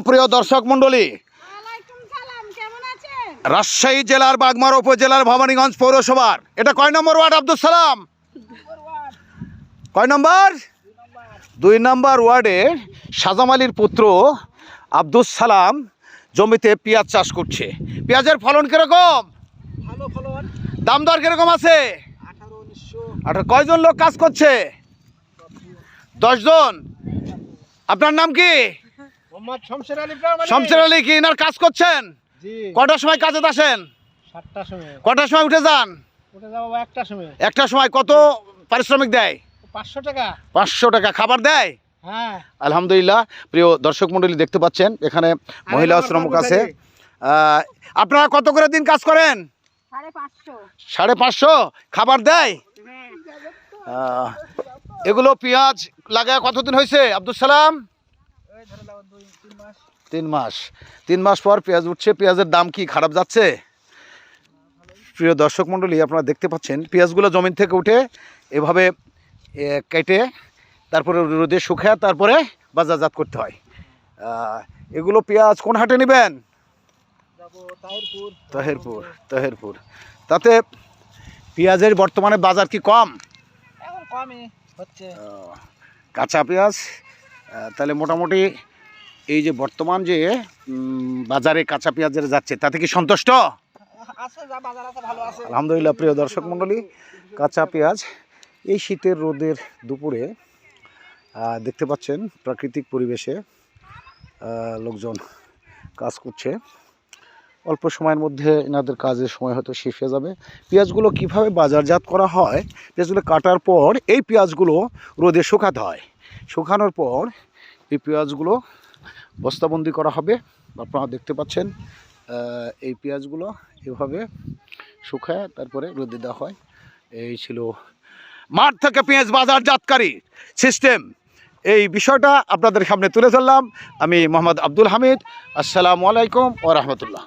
প্রিয় দর্শক মন্ডলী, রাজশাহী জেলার বাগমারা উপজেলার ভবানীগঞ্জ পৌরসভার এটা কয় নম্বর ওয়ার্ড আব্দুল সালাম? কয় নম্বর? 2 নম্বর ওয়ার্ডের সাজাম আলীর পুত্র আব্দুল সালাম জমিতে পেঁয়াজ চাষ করছে। পেঁয়াজের ফলন কিরকম? ভালো ফলন। দাম দর কিরকম আছে? 18-19। কয়জন লোক কাজ করছে? 10 জন। আপনার নাম কি? শমশের আলী। কি এনার কাজ করছেন? কটার সময় কাজে আসেন? 7টার সময়। কটার সময় উঠে যান? উঠে যাবো 1টার সময়। 1টার সময়। কত পারিশ্রমিক দেয়? 500 টাকা। 500 টাকা। খাবার দেয়? হ্যাঁ, আলহামদুলিল্লাহ। প্রিয় দর্শক মন্ডলী, দেখতে পাচ্ছেন এখানে মহিলা শ্রমিক আছে। আপনারা কত করে দিন কাজ করেন? 550। খাবার দেয়? এগুলো পেঁয়াজ লাগায় কতদিন হয়েছে আব্দুল সালাম? 3 মাস। 3 মাস পর পেঁয়াজ উঠছে। পেঁয়াজের দাম কি খারাপ যাচ্ছে? প্রিয় দর্শক মন্ডলী, আপনারা দেখতে পাচ্ছেন পেঁয়াজগুলো জমিন থেকে উঠে এভাবে কেটে তারপরে রোদে শুকায় তারপরে বাজারজাত করতে হয়। এগুলো পেঁয়াজ কোন হাটে নেবেন? তাহেরপুর। তাতে পেঁয়াজের বর্তমানে বাজার কি কম? এখন কমই হচ্ছে। কাঁচা পেঁয়াজ তাহলে মোটামুটি এই যে বর্তমান যে বাজারে কাঁচা পেঁয়াজের যাচ্ছে তাতে কি সন্তুষ্ট? আলহামদুলিল্লাহ। প্রিয় দর্শক মন্ডলী, কাঁচা পেঁয়াজ এই শীতের রোদের দুপুরে দেখতে পাচ্ছেন প্রাকৃতিক পরিবেশে লোকজন কাজ করছে। অল্প সময়ের মধ্যে এনাদের কাজের সময় হয়তো শেষ হয়ে যাবে। পেঁয়াজগুলো কীভাবে বাজারজাত করা হয়? পেঁয়াজগুলো কাটার পর এই পেঁয়াজগুলো রোদে শুকাতে হয়। শুকানোর পর এই পেঁয়াজগুলো বস্তাবন্দি করা হবে। আপনারা দেখতে পাচ্ছেন এই পেঁয়াজগুলো এভাবে শুকায় তারপরে রোদে দেওয়া হয়। এই ছিল মাঠ থেকে পেঁয়াজ বাজারজাতকারী সিস্টেম। এই বিষয়টা আপনাদের সামনে তুলে ধরলাম। আমি মোহাম্মদ আব্দুল হামিদ। আসসালামু আলাইকুম ওয়া রাহমাতুল্লাহ।